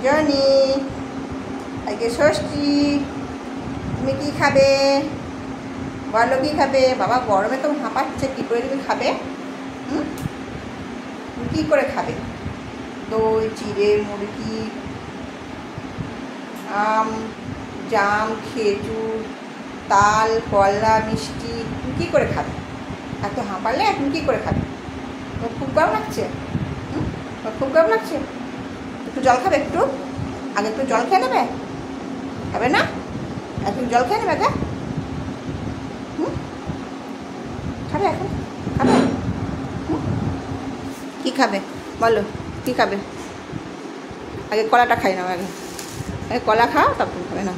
Johnny, আজকে ষষ্ঠী, তুমি কি খাবে বলো? কি খাবে? বাবা গরমে তো হাঁপাচ্ছে, কী করে তুমি খাবে? তুমি কী করে খাবে? দই, চিড়ে, মুরগি, আম, জাম, খেজুর, তাল, কলা, মিষ্টি, তুমি কী করে খাবে? এত হাঁপালে তুমি কী করে খাবে? তোমার খুব গরম লাগছে? খুব গরম লাগছে? একটু জল খাবে? একটু আগে একটু জল খেয়ে নেবে, খাবে না? একটু জল খেয়ে নেবে আগে। খাবে এখন? খাবে? কী খাবে বলো? কী খাবে? আগে কলাটা খাই নাও, আগে কলা খাও, তারপর খাবে না।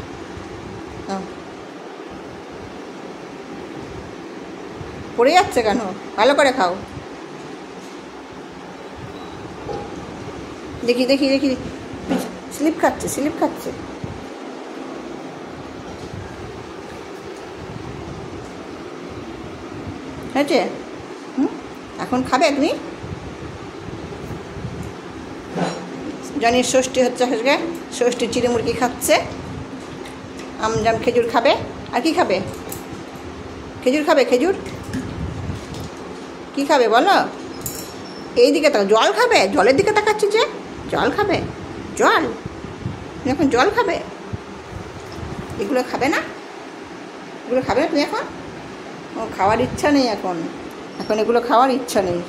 পড়ে যাচ্ছে কেন? ভালো করে খাও। দেখি দেখি দেখি, স্লিপ খাচ্ছে, স্লিপ খাচ্ছে। হয়েছে? এখন খাবে তুমি? জানি ষষ্ঠী হচ্ছে, আজকে ষষ্ঠী চিড়ে মুরগি খাচ্ছে, আম জাম খেজুর খাবে। আর কি খাবে? খেজুর খাবে? খেজুর কি খাবে বলো? এই দিকে তাকাও। জল খাবে? জলের দিকে তাকাচ্ছে যে, জল খাবে? জল এখন জল খাবে? এগুলো খাবে না? এগুলো খাবে না তুমি এখন? ও খাওয়ার ইচ্ছা নেই এখন, এখন এগুলো খাওয়ার ইচ্ছা নেই।